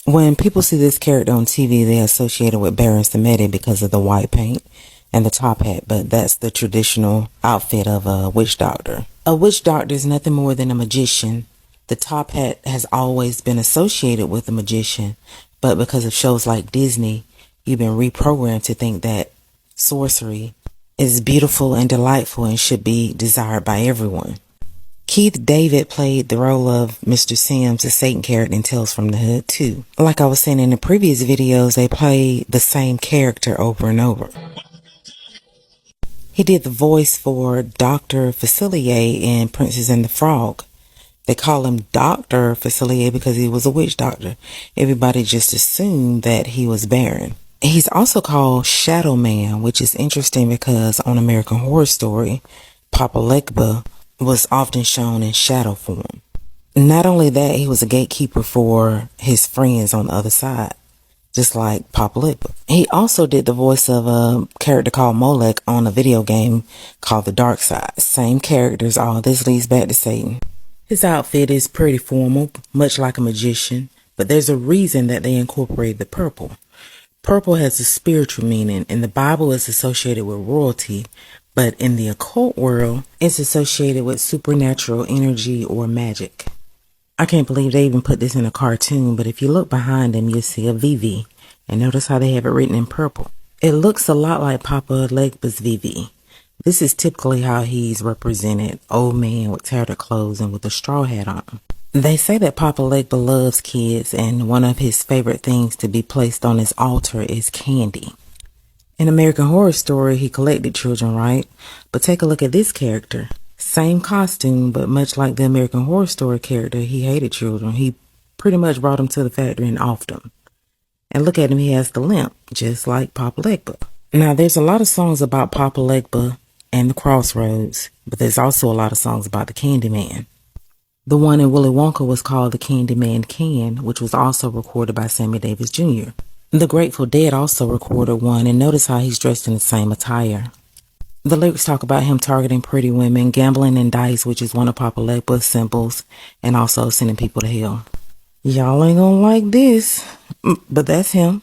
When people see this character on TV, they associate it with Baron Samedi because of the white paint and the top hat, but that's the traditional outfit of a witch doctor. A witch doctor is nothing more than a magician. The top hat has always been associated with a magician, but because of shows like Disney, you've been reprogrammed to think that sorcery is beautiful and delightful and should be desired by everyone. Keith David played the role of Mr. Sims, the Satan character in Tales from the Hood too. Like I was saying in the previous videos, they played the same character over and over. He did the voice for Dr. Facilier in Princess and the Frog. They call him Dr. Facilier because he was a witch doctor. Everybody just assumed that he was Baron. He's also called Shadow Man, which is interesting because on American Horror Story, Papa Legba was often shown in shadow form. Not only that, he was a gatekeeper for his friends on the other side, just like Papa Legba. He also did the voice of a character called Molech on a video game called The Dark Side. Same characters, all this leads back to Satan. His outfit is pretty formal, much like a magician, but there's a reason that they incorporated the purple. Purple has a spiritual meaning, and the Bible is associated with royalty, but in the occult world, it's associated with supernatural energy or magic. I can't believe they even put this in a cartoon, but if you look behind them, you'll see a VV. And notice how they have it written in purple. It looks a lot like Papa Legba's VV. This is typically how he's represented, old man with tattered clothes and with a straw hat on. They say that Papa Legba loves kids, and one of his favorite things to be placed on his altar is candy. In American Horror Story, he collected children, right? But take a look at this character. Same costume, but much like the American Horror Story character, he hated children. He pretty much brought them to the factory and offed them. And look at him, he has the limp, just like Papa Legba. Now, there's a lot of songs about Papa Legba and the Crossroads, but there's also a lot of songs about the Candyman. The one in Willy Wonka was called The Candyman Can, which was also recorded by Sammy Davis Jr. The Grateful Dead also recorded one, and notice how he's dressed in the same attire. The lyrics talk about him targeting pretty women, gambling and dice, which is one of Papa Legba's symbols, and also sending people to hell. Y'all ain't gonna like this, but that's him.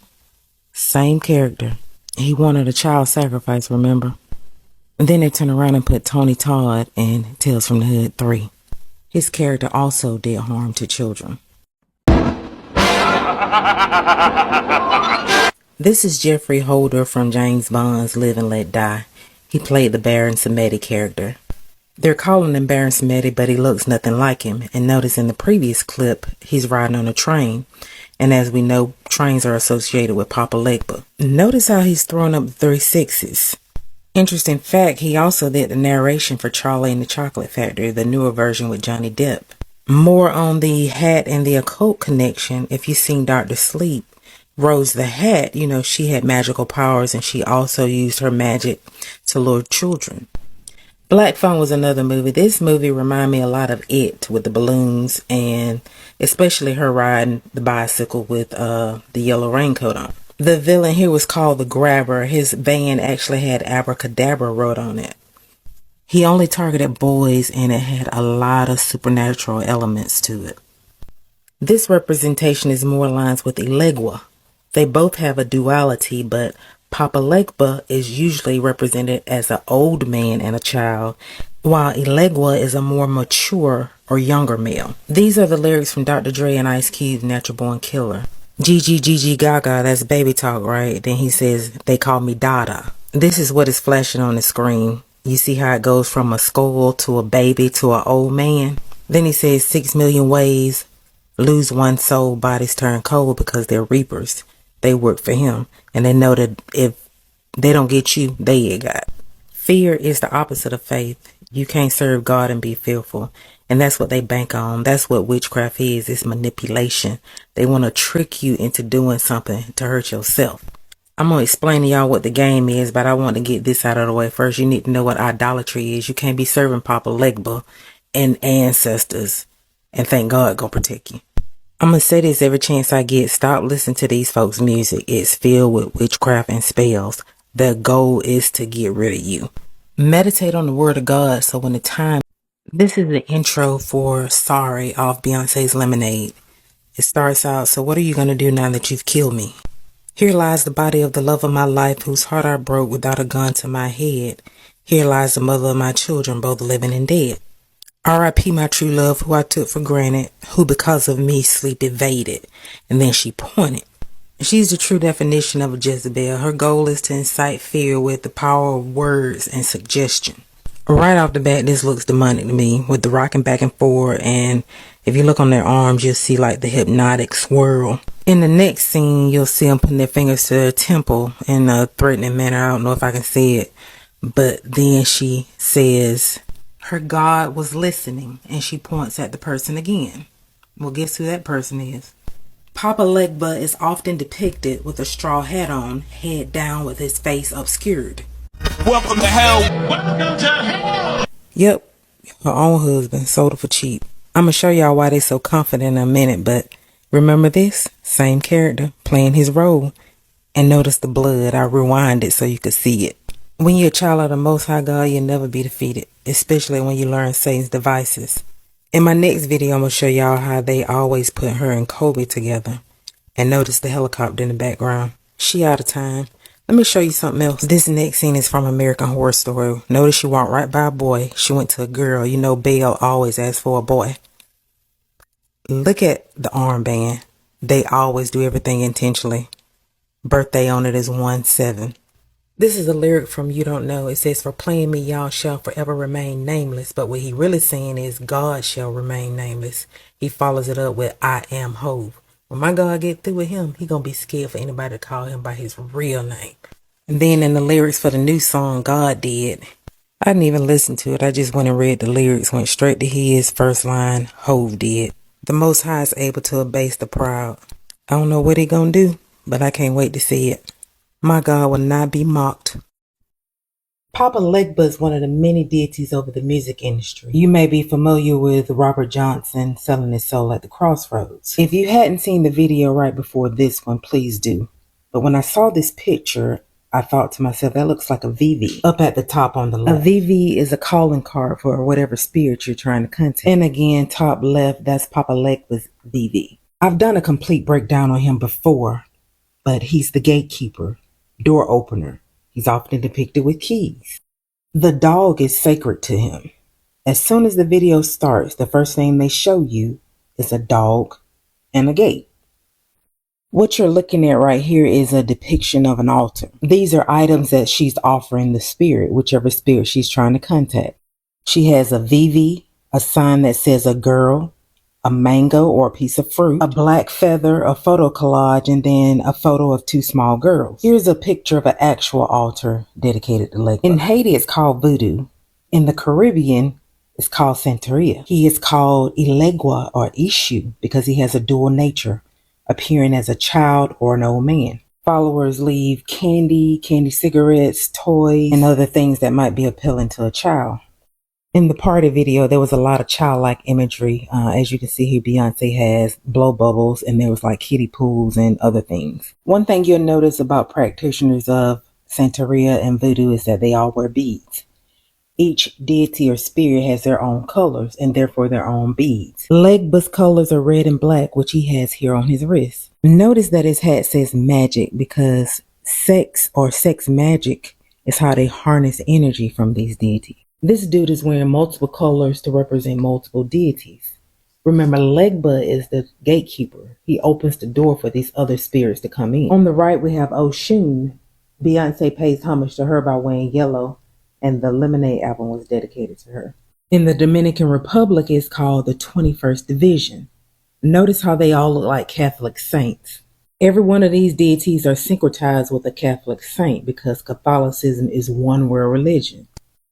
Same character. He wanted a child sacrifice, remember? And then they turned around and put Tony Todd in Tales from the Hood 3. His character also did harm to children. This is Jeffrey Holder from James Bond's Live and Let Die. He played the Baron Samedi character. They're calling him Baron Samedi, but he looks nothing like him. And notice in the previous clip, he's riding on a train. And as we know, trains are associated with Papa Legba. Notice how he's throwing up the 3 6s. Interesting fact, he also did the narration for Charlie and the Chocolate Factory, the newer version with Johnny Depp. More on the hat and the occult connection, if you've seen Dr. Sleep, Rose the Hat, you know, she had magical powers and she also used her magic to lure children. Black Phone was another movie. This movie reminded me a lot of It with the balloons and especially her riding the bicycle with the yellow raincoat on. The villain here was called the Grabber. His van actually had abracadabra wrote on it. He only targeted boys and it had a lot of supernatural elements to it. This representation is more aligned with Elegua. They both have a duality, but Papa Legba is usually represented as an old man and a child, while Elegua is a more mature or younger male. These are the lyrics from Dr. Dre and Ice Cube's Natural Born Killer. Gigi Gaga, that's baby talk, right? Then he says, they call me Dada. This is what is flashing on the screen. You see how it goes from a skull to a baby to an old man? Then he says 6 million ways, lose one soul, bodies turn cold because they're reapers. They work for him. And they know that if they don't get you, they get got. Fear is the opposite of faith. You can't serve God and be fearful. And that's what they bank on. That's what witchcraft is. It's manipulation. They want to trick you into doing something to hurt yourself. I'm going to explain to y'all what the game is, but I want to get this out of the way first. You need to know what idolatry is. You can't be serving Papa Legba and ancestors and think God gonna protect you. I'm going to say this every chance I get. Stop listening to these folks' music. It's filled with witchcraft and spells. The goal is to get rid of you. Meditate on the word of God so when the time... This is the intro for Sorry off Beyonce's Lemonade. It starts out, "So what are you going to do now that you've killed me? Here lies the body of the love of my life, whose heart I broke without a gun to my head. Here lies the mother of my children, both living and dead. R.I.P. my true love, who I took for granted, who because of me sleep evaded." And then she pointed. She's the true definition of a Jezebel. Her goal is to incite fear with the power of words and suggestion. Right off the bat, this looks demonic to me, with the rocking back and forth, and if you look on their arms, you'll see like the hypnotic swirl. In the next scene, you'll see them putting their fingers to their temple in a threatening manner. I don't know if I can say it, but then she says her God was listening, and she points at the person again. Well, guess who that person is? Papa Legba is often depicted with a straw hat on, head down with his face obscured. Welcome to hell. Welcome to hell. Yep, her own husband sold her for cheap. I'm going to show y'all why they so confident in a minute, but remember this? Same character playing his role. And notice the blood. I rewind it so you could see it. When you're a child of the Most High God, you'll never be defeated, especially when you learn Satan's devices. In my next video, I'm going to show y'all how they always put her and Kobe together. And notice the helicopter in the background. She out of time. Let me show you something else. This next scene is from American Horror Story. Notice she walked right by a boy. She went to a girl. You know, Belle always asks for a boy. Look at the armband. They always do everything intentionally. Birthday on it is 1/7. This is a lyric from You Don't Know. It says, "For playing me, y'all shall forever remain nameless." But what he really saying is God shall remain nameless. He follows it up with "I am Hove." When my God get through with him, he gonna be scared for anybody to call him by his real name. And then in the lyrics for the new song, God Did, I didn't even listen to it. I just went and read the lyrics, went straight to his first line, Hove did. The Most High is able to abase the proud. I don't know what he gonna do, but I can't wait to see it. My God will not be mocked. Papa Legba is one of the many deities over the music industry. You may be familiar with Robert Johnson selling his soul at the crossroads. If you hadn't seen the video right before this one, please do. But when I saw this picture, I thought to myself, that looks like a VV up at the top on the left. A VV is a calling card for whatever spirit you're trying to contact. And again, top left, that's Papa Legba's VV. I've done a complete breakdown on him before, but he's the gatekeeper, door opener. He's often depicted with keys. The dog is sacred to him. As soon as the video starts, the first thing they show you is a dog and a gate. What you're looking at right here is a depiction of an altar. These are items that she's offering the spirit, whichever spirit she's trying to contact. She has a VV, a sign that says a girl, a mango or a piece of fruit, a black feather, a photo collage, and then a photo of two small girls. Here's a picture of an actual altar dedicated to Legba. In Haiti, it's called voodoo. In the Caribbean, it's called Santeria. He is called Ilegua or Ishu because he has a dual nature, appearing as a child or an old man. Followers leave candy cigarettes, toys, and other things that might be appealing to a child. In the party video, there was a lot of childlike imagery. As you can see here, Beyonce has blow bubbles, and there was like kiddie pools and other things. One thing you'll notice about practitioners of Santeria and voodoo is that they all wear beads. Each deity or spirit has their own colors and therefore their own beads. Legba's colors are red and black, which he has here on his wrist. Notice that his hat says magic because sex or sex magic is how they harness energy from these deities. This dude is wearing multiple colors to represent multiple deities. Remember, Legba is the gatekeeper. He opens the door for these other spirits to come in. On the right, we have Oshun. Beyonce pays homage to her by wearing yellow, and the Lemonade album was dedicated to her. In the Dominican Republic, it's called the 21st Division. Notice how they all look like Catholic saints. Every one of these deities are syncretized with a Catholic saint because Catholicism is one world religion.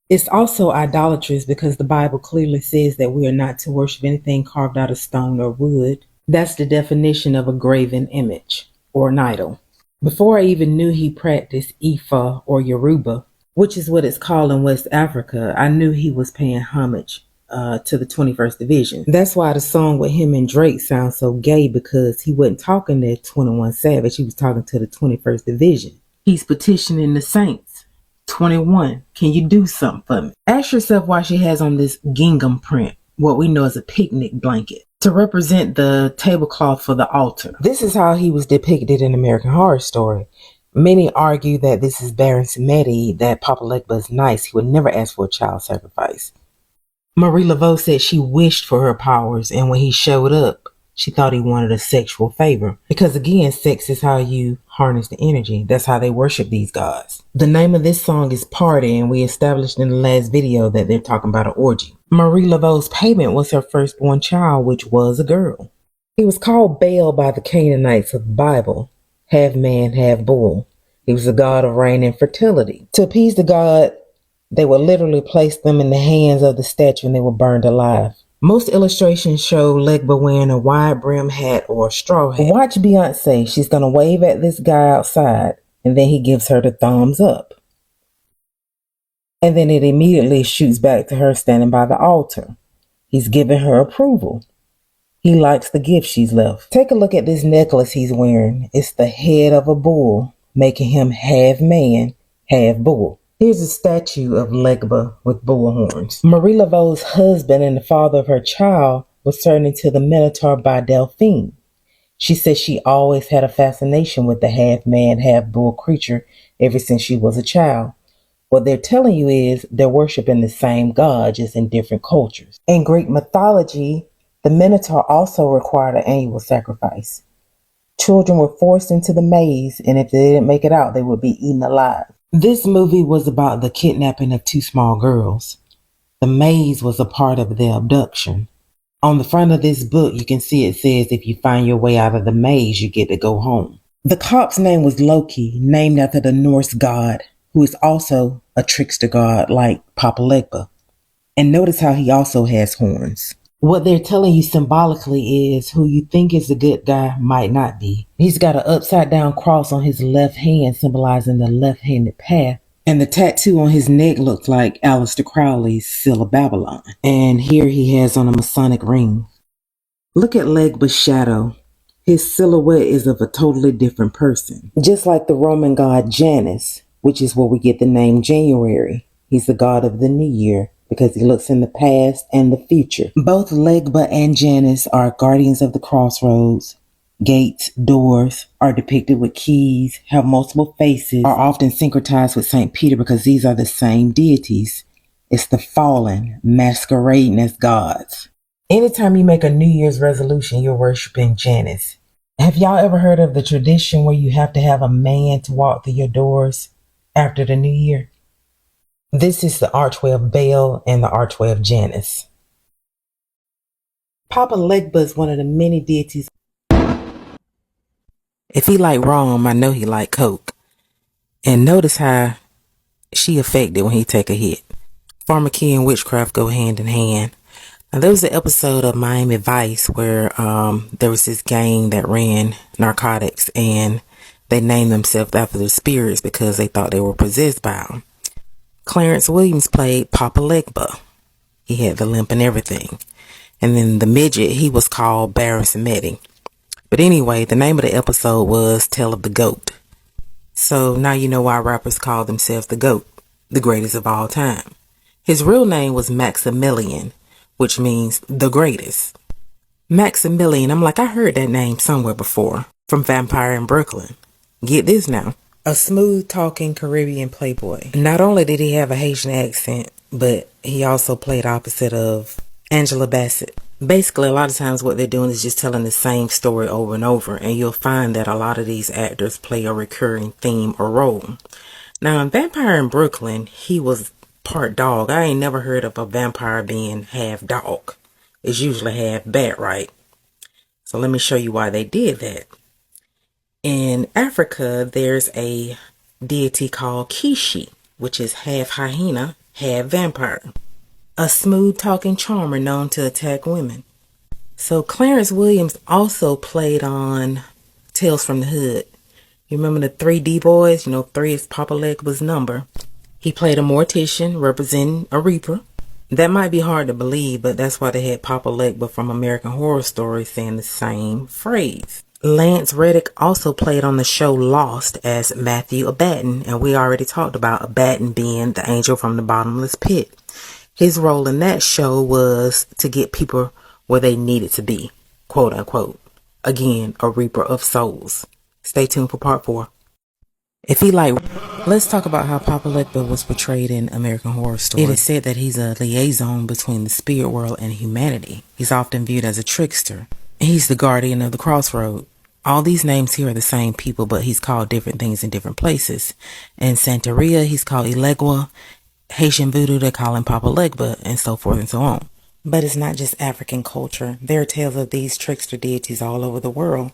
It's also idolatrous because the Bible clearly says that we are not to worship anything carved out of stone or wood. That's the definition of a graven image or an idol. Before I even knew he practiced Ifa or Yoruba, which is what it's called in West Africa, I knew he was paying homage to the 21st Division. That's why the song with him and Drake sounds so gay, because he wasn't talking to 21 Savage, he was talking to the 21st Division. He's petitioning the saints. 21, can you do something for me? Ask yourself why she has on this gingham print, what we know as a picnic blanket. to represent the tablecloth for the altar. This is how he was depicted in American Horror Story. Many argue that this is Baron Samedi, that Papa Legba is nice. He would never ask for a child sacrifice. Marie Laveau said she wished for her powers, and when he showed up, she thought he wanted a sexual favor. Because again, sex is how you harness the energy. That's how they worship these gods. The name of this song is Party, and we established in the last video that they're talking about an orgy. Marie Laveau's payment was her firstborn child, which was a girl. He was called Baal by the Canaanites of the Bible, half man, half bull. He was the god of rain and fertility. To appease the god, they would literally place them in the hands of the statue and they were burned alive. Most illustrations show Legba wearing a wide brim hat or a straw hat. Watch Beyonce. She's going to wave at this guy outside, and then he gives her the thumbs up. And then it immediately shoots back to her standing by the altar. He's giving her approval. He likes the gift she's left. Take a look at this necklace he's wearing. It's the head of a bull, making him half man, half bull. Here's a statue of Legba with bull horns. Marie Laveau's husband and the father of her child was turned into the Minotaur by Delphine. She said she always had a fascination with the half-man, half-bull creature ever since she was a child. What they're telling you is they're worshiping the same god, just in different cultures. In Greek mythology, the Minotaur also required an annual sacrifice. Children were forced into the maze, and if they didn't make it out, they would be eaten alive. This movie was about the kidnapping of two small girls. The maze was a part of the abduction. On the front of this book, you can see it says if you find your way out of the maze, you get to go home. The cop's name was Loki, named after the Norse god, who is also a trickster god like Papa Legba. And notice how he also has horns. What they're telling you symbolically is who you think is a good guy might not be. He's got an upside down cross on his left hand, symbolizing the left-handed path. And the tattoo on his neck looks like Aleister Crowley's Seal of Babylon. And here he has on a Masonic ring. Look at Legba's shadow. His silhouette is of a totally different person. Just like the Roman god Janus, which is where we get the name January. He's the god of the new year, because he looks in the past and the future. Both Legba and Janus are guardians of the crossroads. Gates, doors are depicted with keys, have multiple faces, are often syncretized with St. Peter because these are the same deities. It's the fallen masquerading as gods. Anytime you make a New Year's resolution, you're worshiping Janus. Have y'all ever heard of the tradition where you have to have a man to walk through your doors after the new year? This is the archway of Baal and the archway of Janus. Papa Legba is one of the many deities. If he like rum, I know he like coke. And notice how she affected when he take a hit. Pharmacy and witchcraft go hand in hand. Now, there was an episode of Miami Vice where there was this gang that ran narcotics, and they named themselves after the spirits because they thought they were possessed by them. Clarence Williams played Papa Legba. He had the limp and everything. And then the midget, he was called Baron Samedi. But anyway, the name of the episode was Tale of the Goat. So now you know why rappers call themselves the GOAT, the greatest of all time. His real name was Maximilian, which means the greatest. Maximilian, I'm like, I heard that name somewhere before, from Vampire in Brooklyn. Get this now. A smooth-talking Caribbean playboy. Not only did he have a Haitian accent, but he also played opposite of Angela Bassett. Basically, a lot of times what they're doing is just telling the same story over and over, and you'll find that a lot of these actors play a recurring theme or role. Now, in Vampire in Brooklyn, he was part dog. I ain't never heard of a vampire being half dog. It's usually half bat, right? So let me show you why they did that. In Africa, there's a deity called Kishi, which is half hyena, half vampire. A smooth-talking charmer known to attack women. So Clarence Williams also played on Tales from the Hood. You remember the 3D boys? You know, 3 is Papa Legba's number. He played a mortician representing a reaper. That might be hard to believe, but that's why they had Papa Legba from American Horror Story saying the same phrase. Lance Reddick also played on the show Lost as Matthew Abaddon, and we already talked about Abaddon being the angel from the bottomless pit. His role in that show was to get people where they needed to be, quote unquote. Again, a reaper of souls. Stay tuned for part 4. Let's talk about how Papa Legba was portrayed in American Horror Story. It is said that he's a liaison between the spirit world and humanity. He's often viewed as a trickster. He's the guardian of the crossroad. All these names here are the same people, but he's called different things in different places. In Santeria, he's called Elegua. Haitian voodoo, they call him Papa Legba, and so forth and so on. But it's not just African culture. There are tales of these trickster deities all over the world.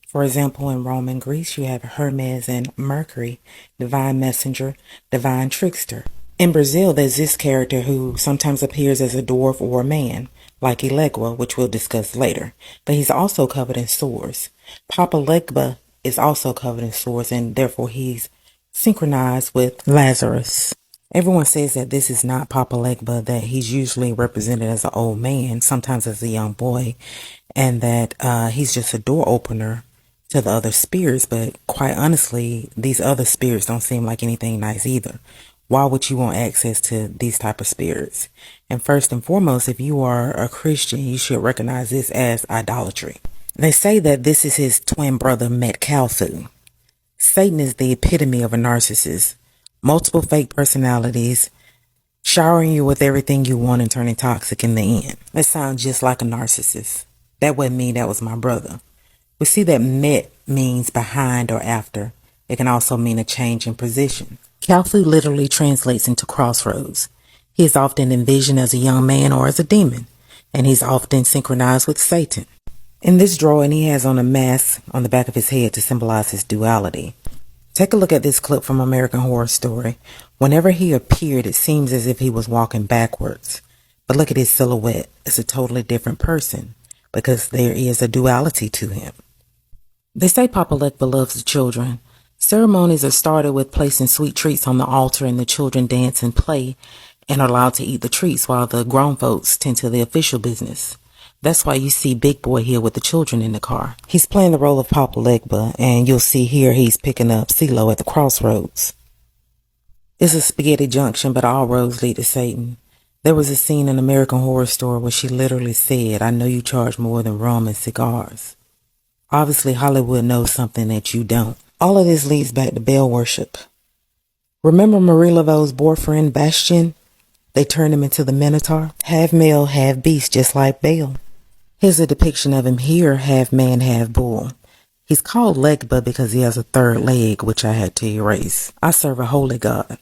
For example, in Rome and Greece, you have Hermes and Mercury, divine messenger, divine trickster. In Brazil, there's this character who sometimes appears as a dwarf or a man, like Elegua, which we'll discuss later. But he's also covered in sores. Papa Legba is also covered in sores, and therefore he's synchronized with Lazarus. Everyone says that this is not Papa Legba, that he's usually represented as an old man, sometimes as a young boy, and that he's just a door opener to the other spirits. But quite honestly, these other spirits don't seem like anything nice either. Why would you want access to these type of spirits? And first and foremost, if you are a Christian, you should recognize this as idolatry. They say that this is his twin brother, Metcalfu. Satan is the epitome of a narcissist. Multiple fake personalities, showering you with everything you want and turning toxic in the end. That sounds just like a narcissist. That wasn't me, that was my brother. We see that Met means behind or after. It can also mean a change in position. Kalfu literally translates into crossroads. He is often envisioned as a young man or as a demon, and he's often synchronized with Satan. In this drawing, he has on a mask on the back of his head to symbolize his duality. Take a look at this clip from American Horror Story. Whenever he appeared, it seems as if he was walking backwards. But look at his silhouette. It's a totally different person because there is a duality to him. They say Papa Legba loves the children. Ceremonies are started with placing sweet treats on the altar, and the children dance and play and are allowed to eat the treats while the grown folks tend to the official business. That's why you see Big Boy here with the children in the car. He's playing the role of Papa Legba, and you'll see here he's picking up CeeLo at the crossroads. It's a spaghetti junction, but all roads lead to Satan. There was a scene in American Horror Story where she literally said, "I know you charge more than rum and cigars." Obviously, Hollywood knows something that you don't. All of this leads back to Baal worship. Remember Marie Laveau's boyfriend, Bastien? They turned him into the Minotaur, half male, half beast, just like Baal. Here's a depiction of him here, half man, half bull. He's called Legba because he has a third leg, which I had to erase. I serve a holy God.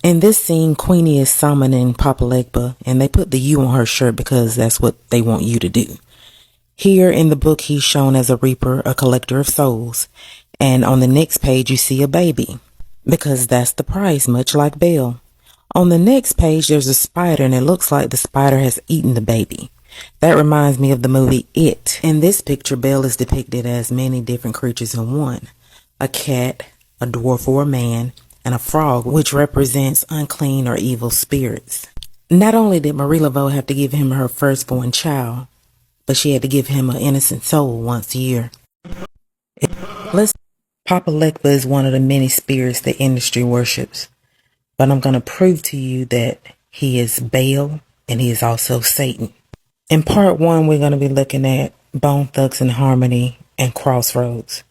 In this scene, Queenie is summoning Papa Legba, and they put the U on her shirt because that's what they want you to do. Here in the book, he's shown as a reaper, a collector of souls. And on the next page, you see a baby, because that's the price, much like Baal. On the next page, there's a spider, and it looks like the spider has eaten the baby. That reminds me of the movie It. In this picture, Baal is depicted as many different creatures in one. A cat, a dwarf or a man, and a frog, which represents unclean or evil spirits. Not only did Marie Laveau have to give him her firstborn child, but she had to give him an innocent soul once a year. Papa Legba is one of the many spirits the industry worships, but I'm going to prove to you that he is Baal and he is also Satan. In part 1, we're going to be looking at Bone Thugs-n-Harmony and Crossroads.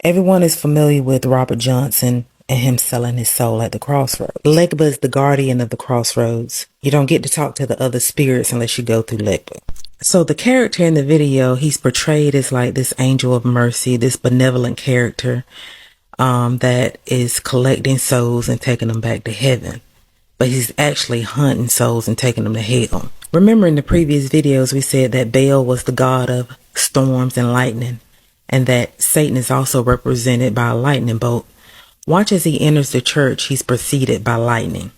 Everyone is familiar with Robert Johnson and him selling his soul at the crossroads. Legba is the guardian of the crossroads. You don't get to talk to the other spirits unless you go through Legba. So the character in the video, he's portrayed as like this angel of mercy, this benevolent character that is collecting souls and taking them back to heaven. But he's actually hunting souls and taking them to hell. Remember in the previous videos, we said that Baal was the god of storms and lightning, and that Satan is also represented by a lightning bolt. Watch as he enters the church, he's preceded by lightning.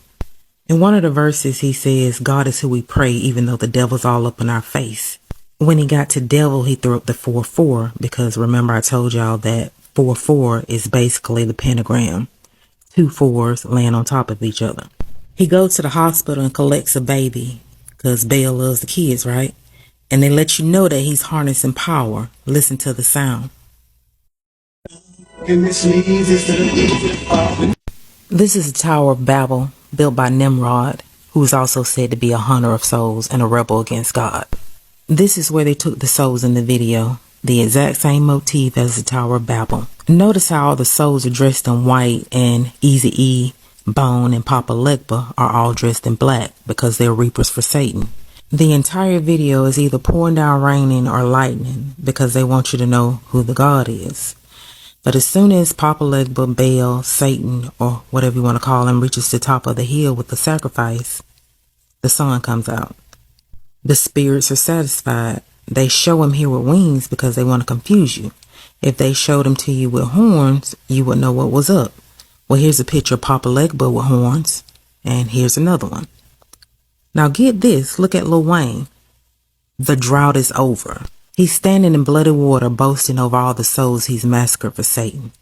In one of the verses, he says, God is who we pray, even though the devil's all up in our face. When he got to devil, he threw up the 4-4, because remember I told y'all that 4-4 is basically the pentagram. 2 4s laying on top of each other. He goes to the hospital and collects a baby, because Baal loves the kids, right? And they let you know that he's harnessing power. Listen to the sound. This is the Tower of Babel, built by Nimrod, who is also said to be a hunter of souls and a rebel against God. This is where they took the souls in the video. The exact same motif as the Tower of Babel. Notice how all the souls are dressed in white and Eazy-E, Bone, and Papa Legba are all dressed in black because they're reapers for Satan. The entire video is either pouring down raining or lightning because they want you to know who the God is. But as soon as Papa Legba, Baal, Satan, or whatever you want to call him, reaches the top of the hill with the sacrifice, the sun comes out. The spirits are satisfied. They show him here with wings because they want to confuse you. If they showed him to you with horns, you would know what was up. Well, here's a picture of Papa Legba with horns, and here's another one. Now get this, look at Lil Wayne. The drought is over. He's standing in bloody water boasting over all the souls he's massacred for Satan.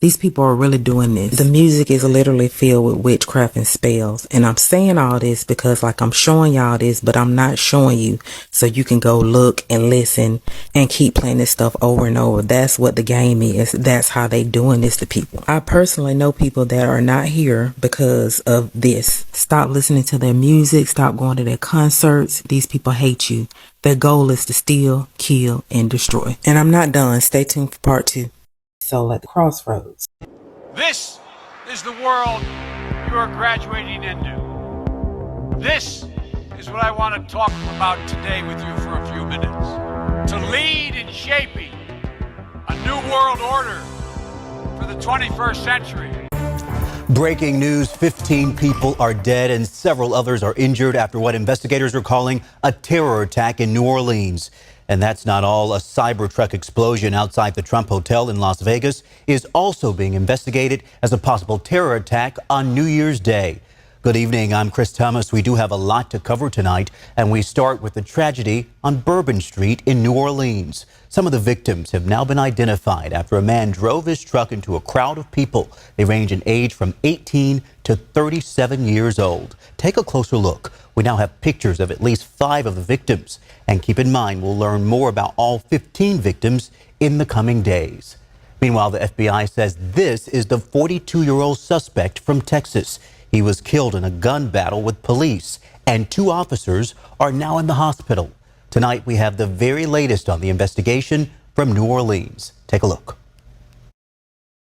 These people are really doing this. The music is literally filled with witchcraft and spells. And I'm saying all this because like I'm showing y'all this, but I'm not showing you so you can go look and listen and keep playing this stuff over and over. That's what the game is. That's how they doing this to people. I personally know people that are not here because of this. Stop listening to their music. Stop going to their concerts. These people hate you. Their goal is to steal, kill, and destroy. And I'm not done. Stay tuned for part 2. So at the crossroads. This is the world you are graduating into. This is what I want to talk about today with you for a few minutes. To lead in shaping a new world order for the 21st century. Breaking news, 15 people are dead and several others are injured after what investigators are calling a terror attack in New Orleans. And that's not all. A Cybertruck explosion outside the Trump Hotel in Las Vegas is also being investigated as a possible terror attack on New Year's Day. Good evening, I'm Chris Thomas. We do have a lot to cover tonight, and we start with the tragedy on Bourbon Street in New Orleans. Some of the victims have now been identified after a man drove his truck into a crowd of people. They range in age from 18 to 37 years old. Take a closer look. We now have pictures of at least 5 of the victims. And keep in mind, we'll learn more about all 15 victims in the coming days. Meanwhile, the FBI says this is the 42-year-old suspect from Texas. He was killed in a gun battle with police, and 2 officers are now in the hospital. Tonight, we have the very latest on the investigation from New Orleans. Take a look.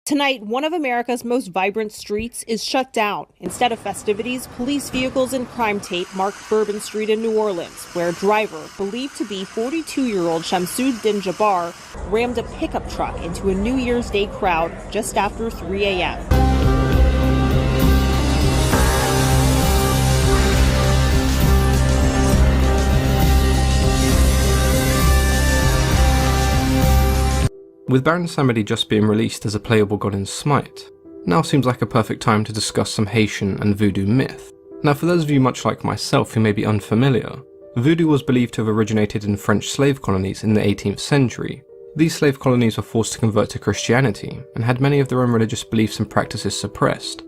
Tonight, one of America's most vibrant streets is shut down. Instead of festivities, police vehicles and crime tape marked Bourbon Street in New Orleans, where a driver, believed to be 42-year-old Shamsuddin Jabbar, rammed a pickup truck into a New Year's Day crowd just after 3 a.m. With Baron Samedi just being released as a playable god in Smite, now seems like a perfect time to discuss some Haitian and voodoo myth. Now for those of you much like myself who may be unfamiliar, voodoo was believed to have originated in French slave colonies in the 18th century. These slave colonies were forced to convert to Christianity and had many of their own religious beliefs and practices suppressed.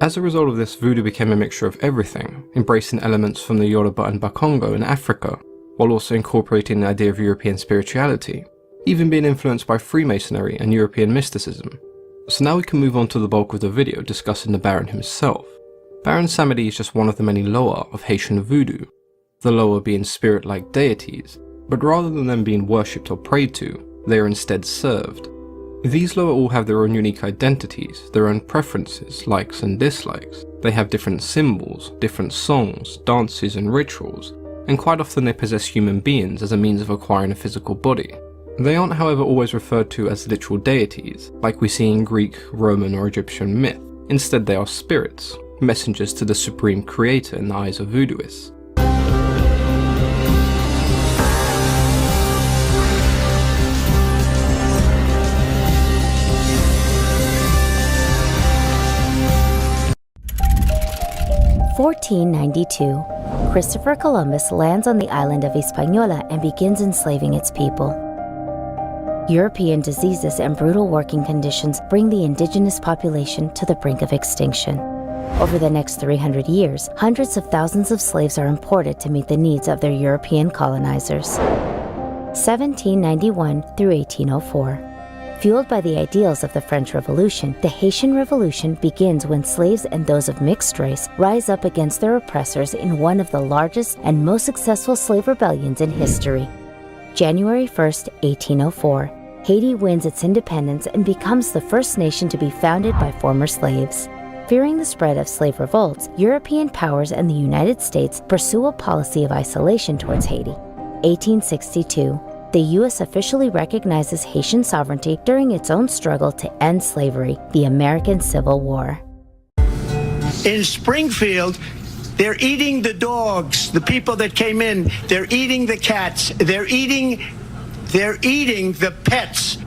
As a result of this, voodoo became a mixture of everything, embracing elements from the Yoruba and Bakongo in Africa, while also incorporating the idea of European spirituality, even being influenced by Freemasonry and European mysticism. So now we can move on to the bulk of the video discussing the Baron himself. Baron Samedi is just one of the many loa of Haitian voodoo, the loa being spirit-like deities, but rather than them being worshipped or prayed to, they are instead served. These loa all have their own unique identities, their own preferences, likes and dislikes. They have different symbols, different songs, dances and rituals, and quite often they possess human beings as a means of acquiring a physical body. They aren't, however, always referred to as literal deities, like we see in Greek, Roman or Egyptian myth. Instead, they are spirits, messengers to the supreme creator in the eyes of voodooists. (1492). Christopher Columbus lands on the island of Hispaniola and begins enslaving its people. European diseases and brutal working conditions bring the indigenous population to the brink of extinction. Over the next 300 years, hundreds of thousands of slaves are imported to meet the needs of their European colonizers. 1791 through 1804. Fueled by the ideals of the French Revolution, the Haitian Revolution begins when slaves and those of mixed race rise up against their oppressors in one of the largest and most successful slave rebellions in history. January 1st, 1804. Haiti wins its independence and becomes the first nation to be founded by former slaves. Fearing the spread of slave revolts, European powers and the United States pursue a policy of isolation towards Haiti. 1862. The U.S. officially recognizes Haitian sovereignty during its own struggle to end slavery, the American Civil War. In Springfield, they're eating the dogs, the people that came in. They're eating the cats. They're eating the pets.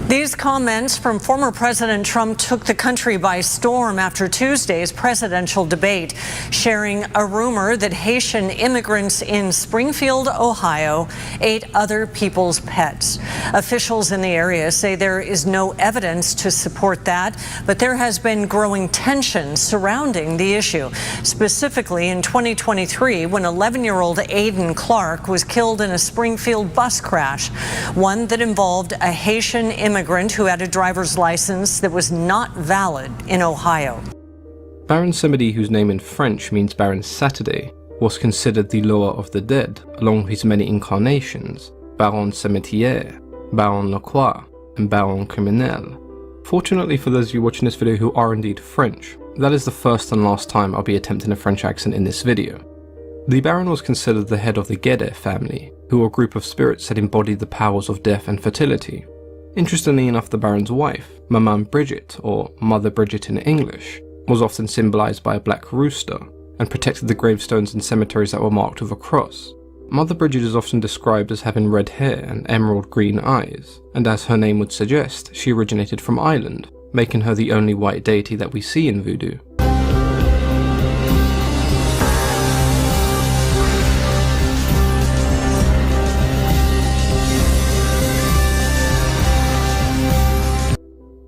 These comments from former President Trump took the country by storm after Tuesday's presidential debate, sharing a rumor that Haitian immigrants in Springfield, Ohio, ate other people's pets. Officials in the area say there is no evidence to support that, but there has been growing tension surrounding the issue, specifically in 2023 when 11-year-old Aiden Clark was killed in a Springfield bus crash, one that involved a Haitian immigrant who had a driver's license that was not valid in Ohio. Baron Samedi, whose name in French means Baron Saturday, was considered the lower of the dead, along with his many incarnations, Baron Cimetière, Baron Lacroix, and Baron Criminel. Fortunately for those of you watching this video who are indeed French, that is the first and last time I'll be attempting a French accent in this video. The Baron was considered the head of the Guédé family, who were a group of spirits that embodied the powers of death and fertility. Interestingly enough, the Baron's wife, Maman Bridget, or Mother Bridget in English, was often symbolised by a black rooster, and protected the gravestones in cemeteries that were marked with a cross. Mother Bridget is often described as having red hair and emerald green eyes, and as her name would suggest, she originated from Ireland, making her the only white deity that we see in voodoo.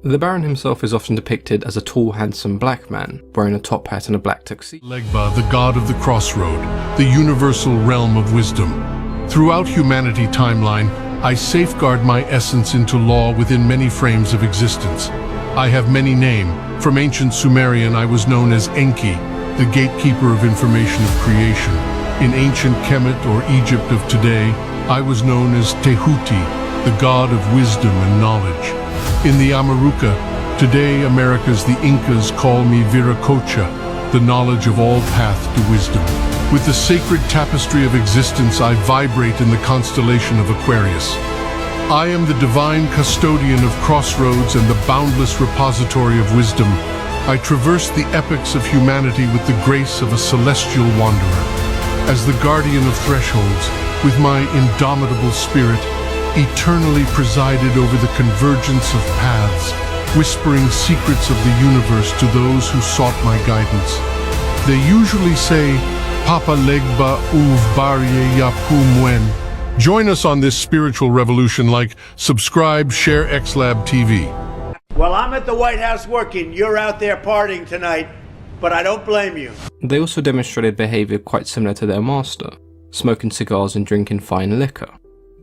The Baron himself is often depicted as a tall, handsome black man, wearing a top hat and a black tuxedo. Legba, the god of the crossroad, the universal realm of wisdom. Throughout humanity timeline, I safeguard my essence into law within many frames of existence. I have many names. From ancient Sumerian, I was known as Enki, the gatekeeper of information of creation. In ancient Kemet or Egypt of today, I was known as Tehuti, the god of wisdom and knowledge. In the Amaruca, today America's the Incas call me Viracocha, the knowledge of all path to wisdom. With the sacred tapestry of existence, I vibrate in the constellation of Aquarius. I am the divine custodian of crossroads and the boundless repository of wisdom. I traverse the epochs of humanity with the grace of a celestial wanderer. As the guardian of thresholds, with my indomitable spirit, eternally presided over the convergence of paths, whispering secrets of the universe to those who sought my guidance. They usually say, Papa Legba uv barye yapu mwen. Join us on this spiritual revolution. Like, subscribe, share XLab TV. Well, I'm at the White House working. You're out there partying tonight, but I don't blame you. They also demonstrated behaviour quite similar to their master, smoking cigars and drinking fine liquor.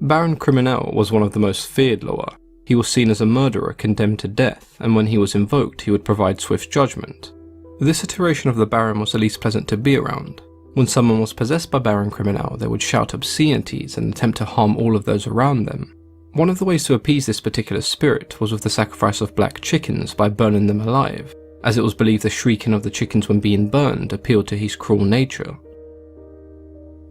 Baron Criminel was one of the most feared Loa. He was seen as a murderer condemned to death, and when he was invoked, he would provide swift judgment. This iteration of the Baron was the least pleasant to be around. When someone was possessed by Baron Criminel, they would shout obscenities and attempt to harm all of those around them. One of the ways to appease this particular spirit was with the sacrifice of black chickens by burning them alive, as it was believed the shrieking of the chickens when being burned appealed to his cruel nature.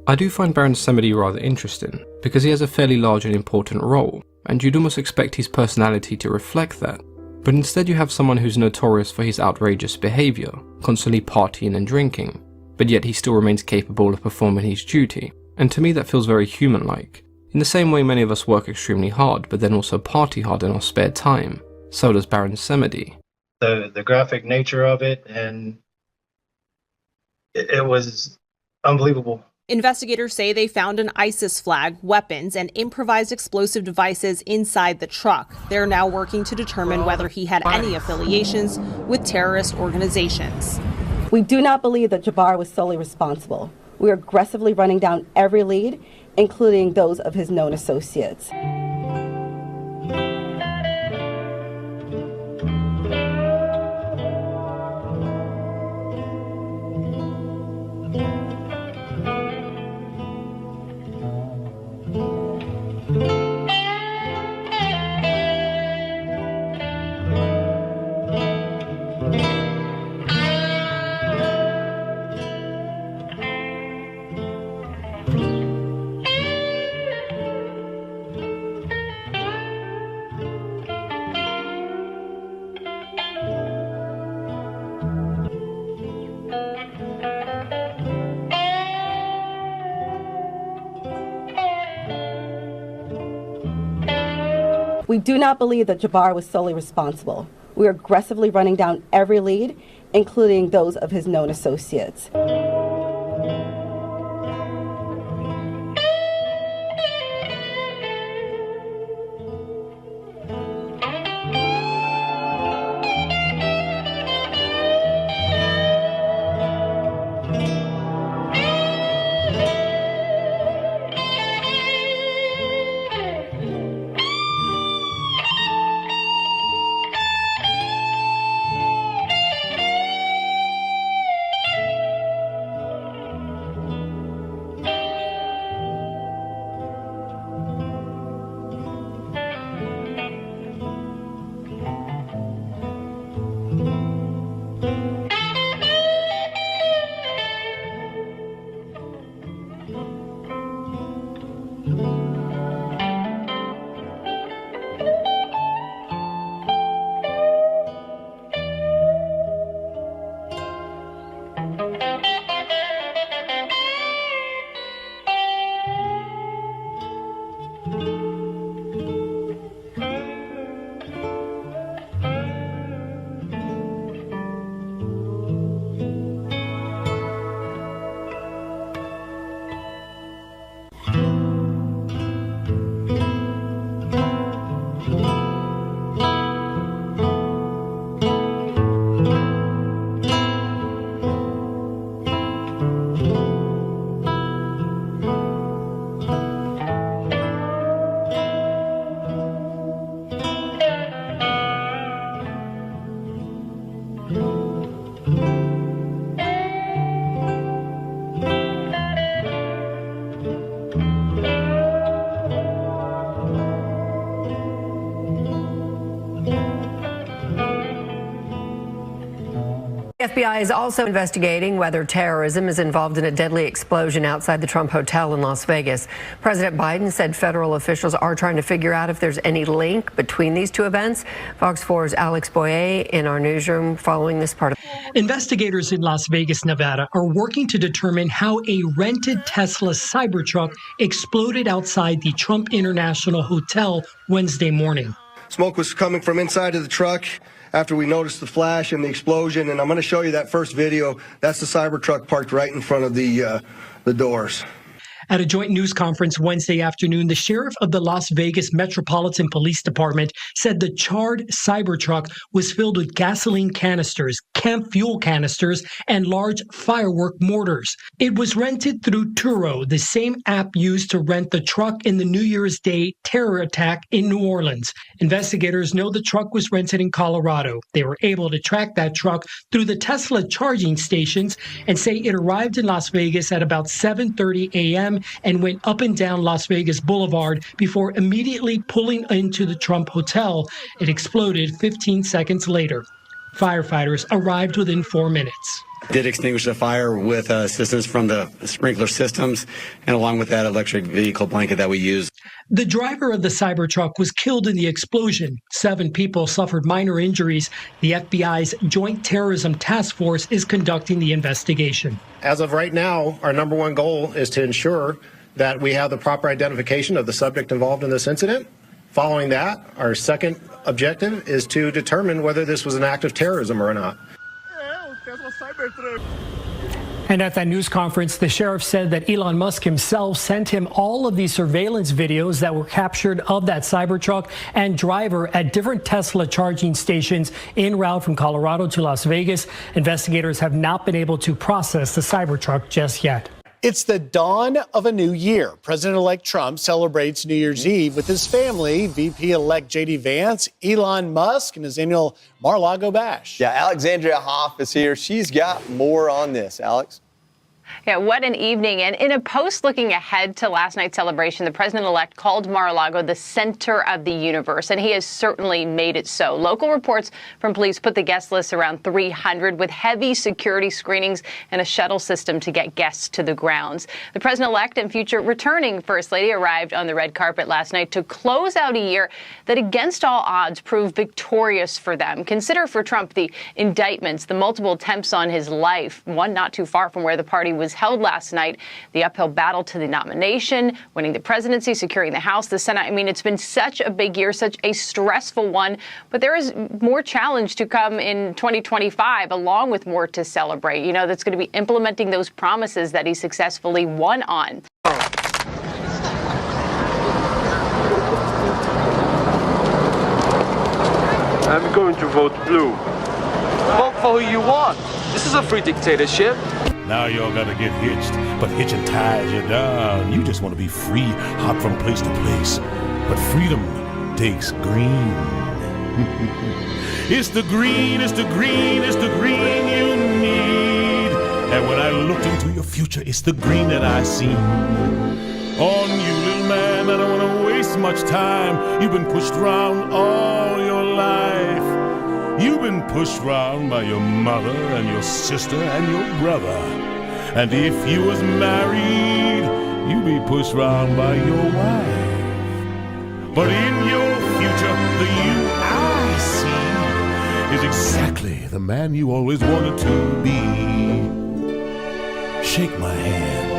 I do find Baron Samedi rather interesting, because he has a fairly large and important role, and you'd almost expect his personality to reflect that, but instead you have someone who's notorious for his outrageous behaviour, constantly partying and drinking, but yet he still remains capable of performing his duty, and to me that feels very human-like. In the same way many of us work extremely hard, but then also party hard in our spare time, so does Baron Samedi. The graphic nature of it, and it was unbelievable. Investigators say they found an ISIS flag, weapons, and improvised explosive devices inside the truck. They're now working to determine whether he had any affiliations with terrorist organizations. We do not believe that Jabbar was solely responsible. We are aggressively running down every lead, including those of his known associates. We do not believe that Jabbar was solely responsible. We are aggressively running down every lead, including those of his known associates. The FBI is also investigating whether terrorism is involved in a deadly explosion outside the Trump Hotel in Las Vegas. President Biden said federal officials are trying to figure out if there's any link between these two events. Fox 4's Alex Boyer in our newsroom following this part. Investigators in Las Vegas, Nevada are working to determine how a rented Tesla Cybertruck exploded outside the Trump International Hotel Wednesday morning. Smoke was coming from inside of the truck after we noticed the flash and the explosion, and I'm going to show you that first video. That's the Cybertruck parked right in front of the doors. At a joint news conference Wednesday afternoon, the sheriff of the Las Vegas Metropolitan Police Department said the charred Cybertruck was filled with gasoline canisters, camp fuel canisters, and large firework mortars. It was rented through Turo, the same app used to rent the truck in the New Year's Day terror attack in New Orleans. Investigators know the truck was rented in Colorado. They were able to track that truck through the Tesla charging stations and say it arrived in Las Vegas at about 7:30 a.m. and went up and down Las Vegas Boulevard before immediately pulling into the Trump Hotel. It exploded 15 seconds later. Firefighters arrived within 4 minutes. Did extinguish the fire with assistance from the sprinkler systems and along with that electric vehicle blanket that we use. The driver of the Cybertruck was killed in the explosion. 7 people suffered minor injuries. The FBI's Joint Terrorism Task Force is conducting the investigation. As of right now, our number one goal is to ensure that we have the proper identification of the subject involved in this incident. Following that, our second objective is to determine whether this was an act of terrorism or not. And at that news conference, the sheriff said that Elon Musk himself sent him all of these surveillance videos that were captured of that Cybertruck and driver at different Tesla charging stations en route from Colorado to Las Vegas. Investigators have not been able to process the Cybertruck just yet. It's the dawn of a new year. President-elect Trump celebrates New Year's Eve with his family, VP-elect J.D. Vance, Elon Musk, and his annual Mar-a-Lago bash. Yeah, Alexandria Hoff is here. She's got more on this. Alex? Yeah, what an evening. And in a post looking ahead to last night's celebration, the president-elect called Mar-a-Lago the center of the universe, and he has certainly made it so. Local reports from police put the guest list around 300 with heavy security screenings and a shuttle system to get guests to the grounds. The president-elect and future returning First Lady arrived on the red carpet last night to close out a year that against all odds proved victorious for them. Consider for Trump the indictments, the multiple attempts on his life, one not too far from where the party was held last night. The uphill battle to the nomination, winning the presidency, securing the House, the Senate. I mean, it's been such a big year, such a stressful one. But there is more challenge to come in 2025, along with more to celebrate. You know, that's going to be implementing those promises that he successfully won on. I'm going to vote blue. Vote for who you want. This is a free dictatorship. Now y'all gotta get hitched, but hitching ties you down. You just want to be free, hop from place to place. But freedom takes green. It's the green, it's the green, it's the green you need. And when I looked into your future, it's the green that I see. On you, little man, I don't want to waste much time. You've been pushed around all your life. You've been pushed around by your mother and your sister and your brother. And if you was married, you'd be pushed around by your wife. But in your future, the you I see is exactly the man you always wanted to be. Shake my hand.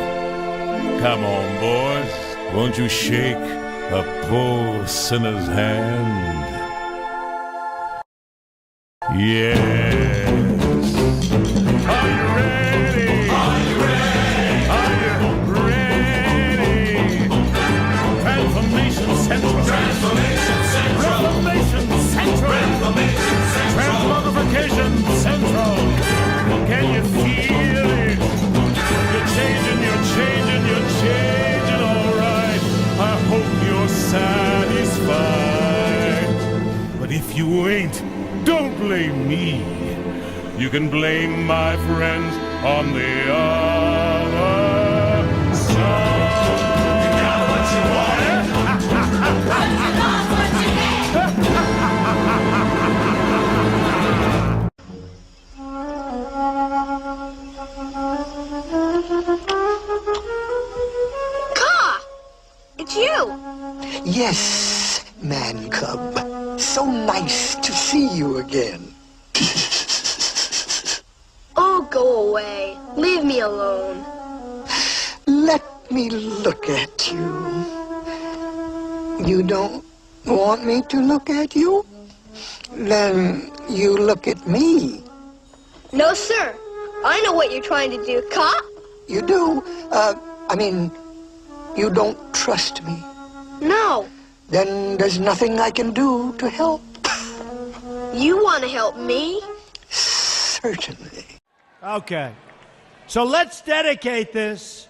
Come on, boys. Won't you shake a poor sinner's hand? Yes. Are you ready? Are you ready? Are you ready? Transformation Central. Transformation Central. Reformation Central. Reformation Central. Transmogrification Central. Can you feel it? You're changing, you're changing, you're changing, all right. I hope you're satisfied. But if you ain't, don't blame me. You can blame my friends on the other side. You got what you wanted. What you lost, what you get. Ka! It's you. Yes, man cub. So nice to see you again. Oh, go away. Leave me alone. Let me look at you. You don't want me to look at you? Then you look at me. No, sir. I know what you're trying to do, Ka. You do? You don't trust me. No. Then there's nothing I can do to help. You want to help me? Certainly. Okay. So let's dedicate this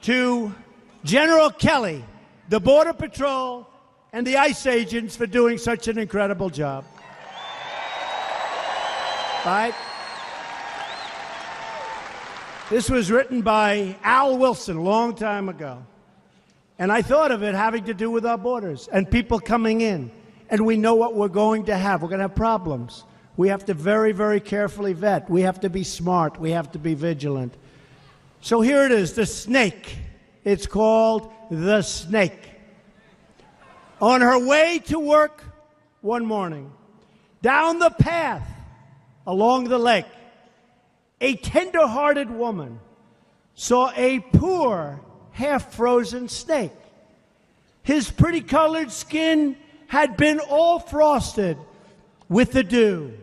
to General Kelly, the Border Patrol, and the ICE agents for doing such an incredible job. Right? This was written by Al Wilson a long time ago. And I thought of it having to do with our borders and people coming in. And we know what we're going to have. We're going to have problems. We have to very, very carefully vet. We have to be smart. We have to be vigilant. So here it is, the snake. It's called The Snake. On her way to work one morning, down the path along the lake, a tender-hearted woman saw a poor, half-frozen snake. His pretty-colored skin had been all frosted with the dew.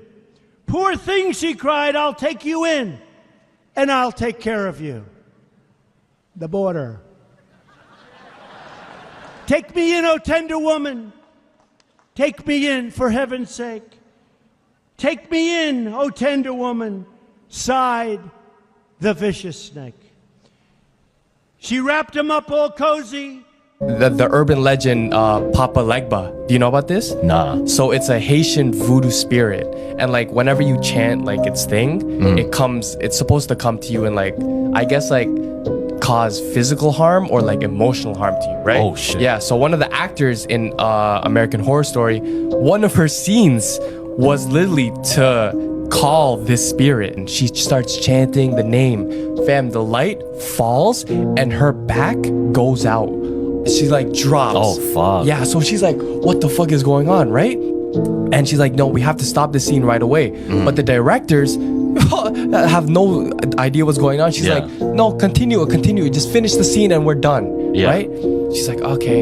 Poor thing, she cried, I'll take you in, and I'll take care of you. The border. Take me in, O tender woman. Take me in, for heaven's sake. Take me in, O tender woman, sighed the vicious snake. She wrapped him up all cozy. The urban legend, Papa Legba. Do you know about this? Nah. So it's a Haitian voodoo spirit. And like whenever you chant like its thing, it's supposed to come to you and like, I guess like cause physical harm or like emotional harm to you, right? Oh shit. Yeah, so one of the actors in American Horror Story, one of her scenes was literally to call this spirit, and she starts chanting the name. Fam, the light falls and her back goes out. She like drops. Oh fuck. Yeah, so she's like, what the fuck is going on, right? And she's like, no, we have to stop this scene right away. But the directors, have no idea what's going on. She's like, no, continue, just finish the scene and we're done, right? She's like, okay.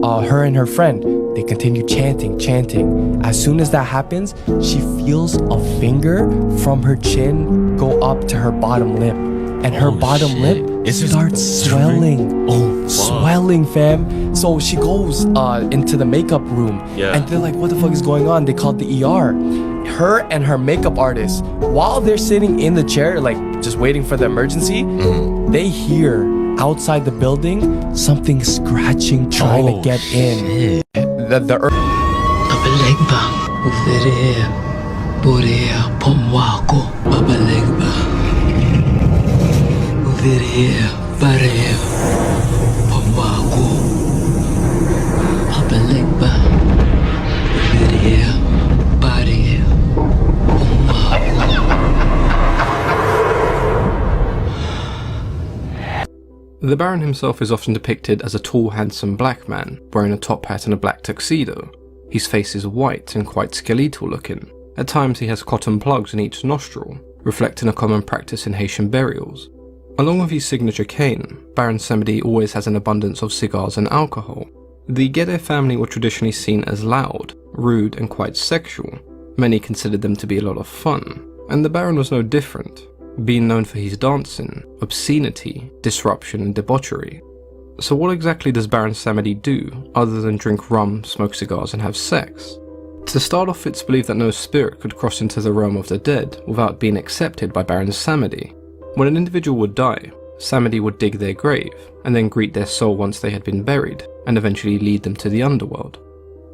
Her and her friend, they continue chanting. As soon as that happens, she feels a finger from her chin go up to her bottom lip, and her bottom lip starts swelling. Swelling, fam. So she goes into the makeup room, and they're like, what the fuck is going on? They called the ER. Her and her makeup artist, while they're sitting in the chair, like just waiting for the emergency, they hear outside the building something scratching, trying to get in. The Baron himself is often depicted as a tall, handsome black man, wearing a top hat and a black tuxedo. His face is white and quite skeletal looking. At times he has cotton plugs in each nostril, reflecting a common practice in Haitian burials. Along with his signature cane, Baron Samedi always has an abundance of cigars and alcohol. The Guédé family were traditionally seen as loud, rude and quite sexual. Many considered them to be a lot of fun, and the Baron was no different, being known for his dancing, obscenity, disruption and debauchery. So what exactly does Baron Samedi do other than drink rum, smoke cigars and have sex? To start off, it's believed that no spirit could cross into the realm of the dead without being accepted by Baron Samedi. When an individual would die, Samedi would dig their grave and then greet their soul once they had been buried and eventually lead them to the underworld.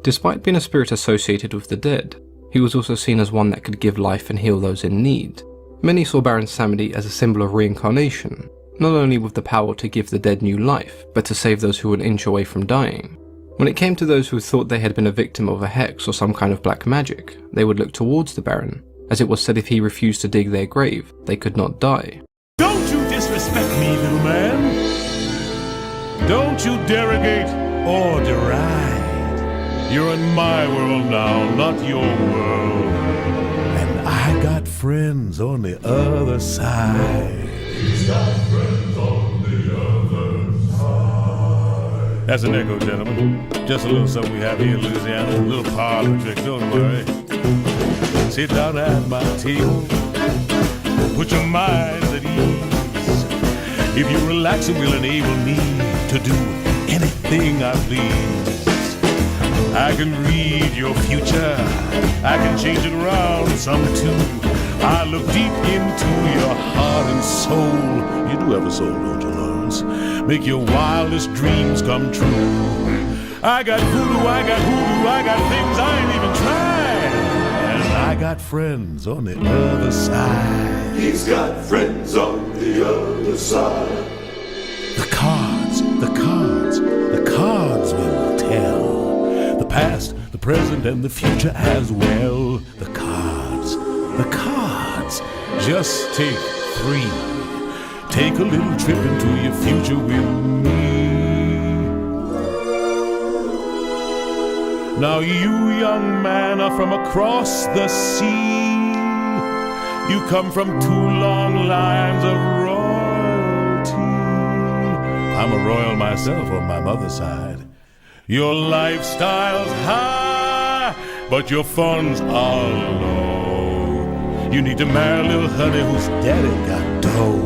Despite being a spirit associated with the dead, he was also seen as one that could give life and heal those in need. Many saw Baron Samedi as a symbol of reincarnation, not only with the power to give the dead new life, but to save those who were an inch away from dying. When it came to those who thought they had been a victim of a hex or some kind of black magic, they would look towards the Baron, as it was said if he refused to dig their grave, they could not die. Don't you disrespect me, little man. Don't you derogate or deride. You're in my world now, not your world. And I got friends on the other side. He's got friends on the other side. That's an echo, gentlemen. Just a little something we have here in Louisiana. A little parlor trick, don't worry. Sit down at my table. Put your minds at ease. If you relax, it will enable me to do anything I please. I can read your future. I can change it around some too. I look deep into your heart and soul. You do have a soul, don't you, Lawrence? Make your wildest dreams come true. I got voodoo, I got hoodoo, I got things I ain't even tried. And I got friends on the other side. He's got friends on the other side. The cards will tell. The past, the present, and the future as well. The cards. Just take 3. Take a little trip into your future with me. Now you, young man, are from across the sea. You come from 2 long lines of royalty. I'm a royal myself on my mother's side. Your lifestyle's high, but your funds are low. You need to marry a little honey whose daddy got dough.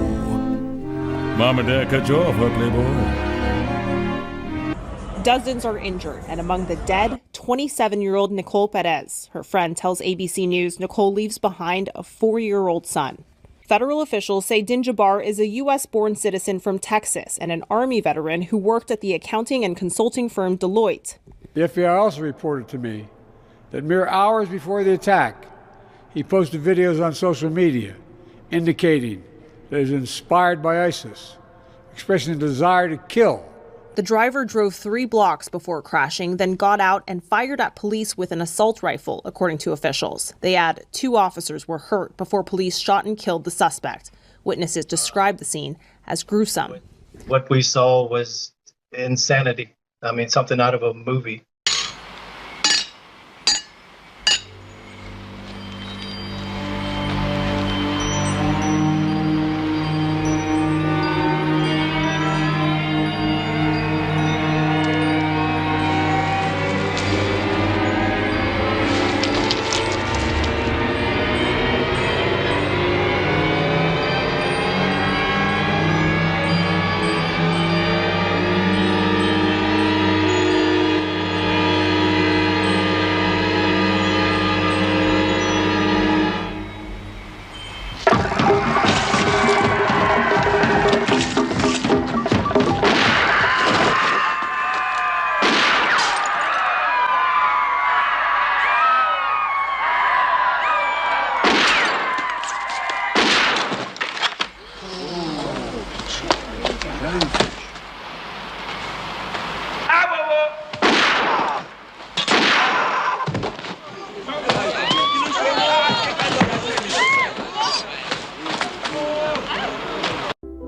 Mom and Dad cut you off, huh, Playboy? Dozens are injured, and among the dead, 27-year-old Nicole Perez. Her friend tells ABC News Nicole leaves behind a 4-year-old son. Federal officials say Din Jabbar is a U.S.-born citizen from Texas and an Army veteran who worked at the accounting and consulting firm Deloitte. The FBI also reported to me that mere hours before the attack, he posted videos on social media indicating that he was inspired by ISIS, expressing a desire to kill. The driver drove 3 blocks before crashing, then got out and fired at police with an assault rifle, according to officials. They add 2 officers were hurt before police shot and killed the suspect. Witnesses described the scene as gruesome. What we saw was insanity. I mean, something out of a movie.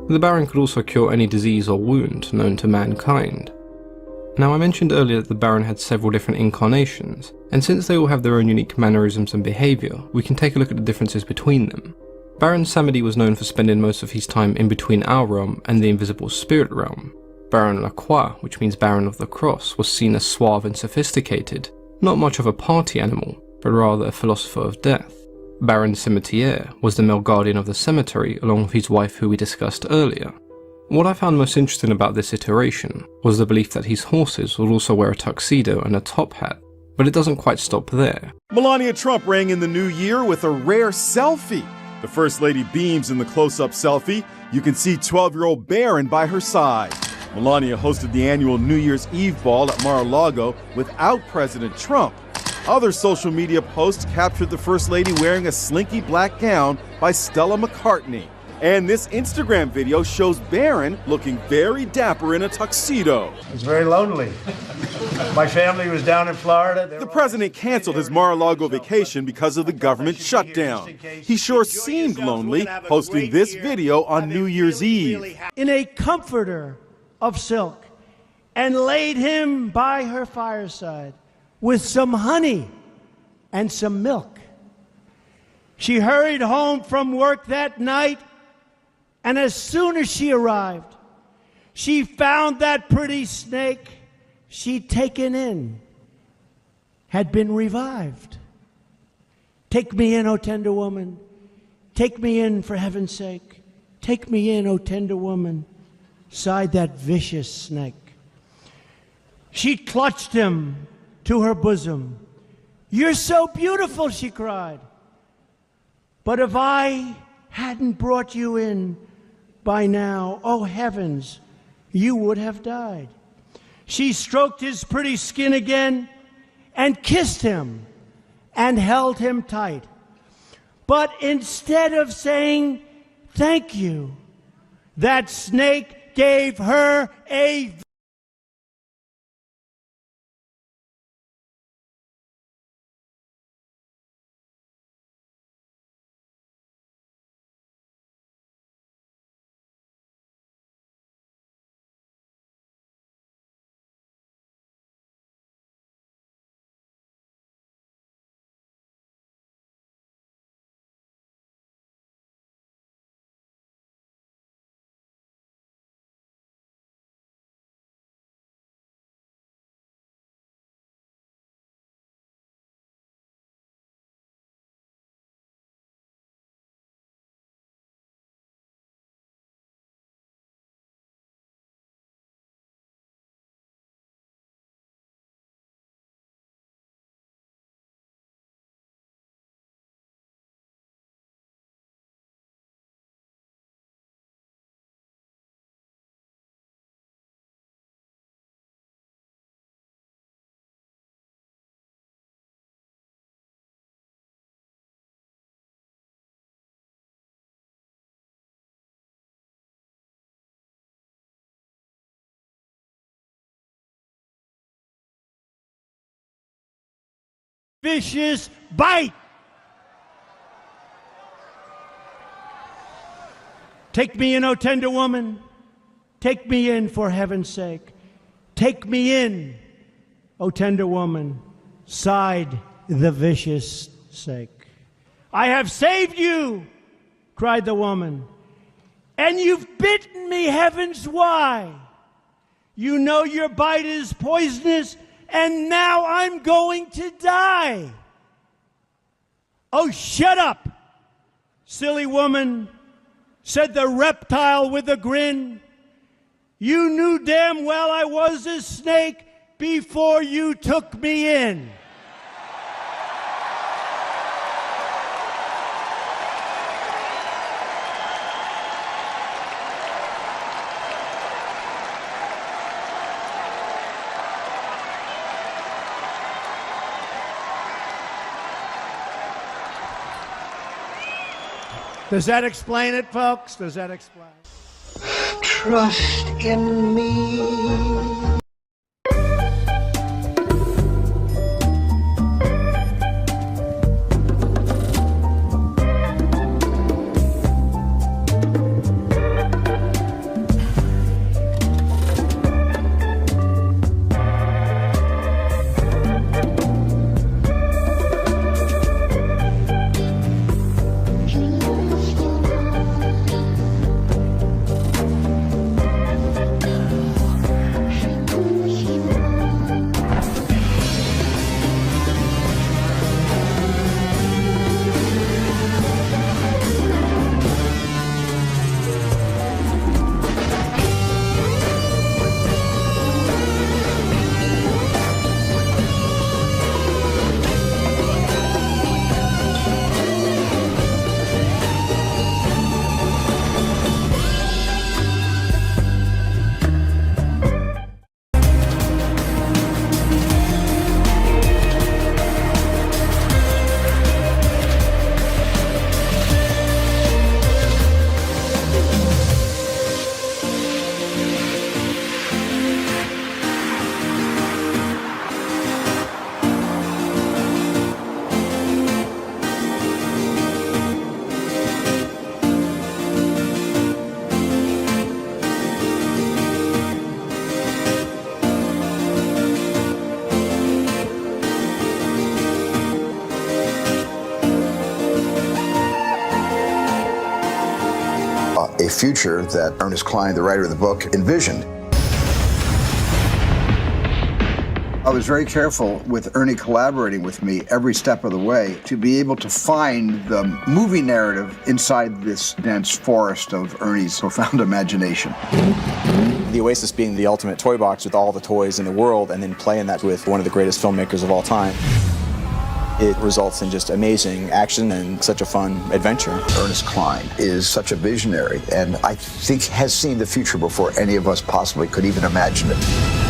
The Baron could also cure any disease or wound known to mankind. Now, I mentioned earlier that the Baron had several different incarnations, and since they all have their own unique mannerisms and behaviour, we can take a look at the differences between them. Baron Samedi was known for spending most of his time in between our realm and the invisible spirit realm. Baron Lacroix, which means Baron of the Cross, was seen as suave and sophisticated, not much of a party animal, but rather a philosopher of death. Baron Cimetière was the male guardian of the cemetery along with his wife who we discussed earlier. What I found most interesting about this iteration was the belief that his horses would also wear a tuxedo and a top hat, but it doesn't quite stop there. Melania Trump rang in the new year with a rare selfie. The First Lady beams in the close-up selfie. You can see 12-year-old Barron by her side. Melania hosted the annual New Year's Eve ball at Mar-a-Lago without President Trump. Other social media posts captured the First Lady wearing a slinky black gown by Stella McCartney. And this Instagram video shows Barron looking very dapper in a tuxedo. It's very lonely. My family was down in Florida. The president canceled his Mar-a-Lago vacation because of the government shutdown. He sure seemed lonely, posting this video on New Year's Eve. In a comforter of silk, and laid him by her fireside with some honey and some milk. She hurried home from work that night, and as soon as she arrived, she found that pretty snake she'd taken in had been revived. Take me in, O tender woman. Take me in, for heaven's sake. Take me in, O tender woman, sighed that vicious snake. She clutched him to her bosom. You're so beautiful, she cried. But if I hadn't brought you in by now, oh heavens, you would have died. She stroked his pretty skin again and kissed him and held him tight. But instead of saying thank you, that snake gave her a vicious bite. Take me in, O tender woman. Take me in, for heaven's sake. Take me in, O tender woman, sighed the vicious snake. I have saved you, cried the woman, and you've bitten me, heavens, why? You know your bite is poisonous, and now I'm going to die. Oh, shut up, silly woman, said the reptile with a grin. You knew damn well I was a snake before you took me in. Does that explain it, folks? Does that explain it? Trust in me. a future that Ernest Cline, the writer of the book, envisioned. I was very careful with Ernie collaborating with me every step of the way to be able to find the movie narrative inside this dense forest of Ernie's profound imagination. The Oasis being the ultimate toy box with all the toys in the world, and then playing that with one of the greatest filmmakers of all time. It results in just amazing action and such a fun adventure. Ernest Cline is such a visionary, and I think has seen the future before any of us possibly could even imagine it.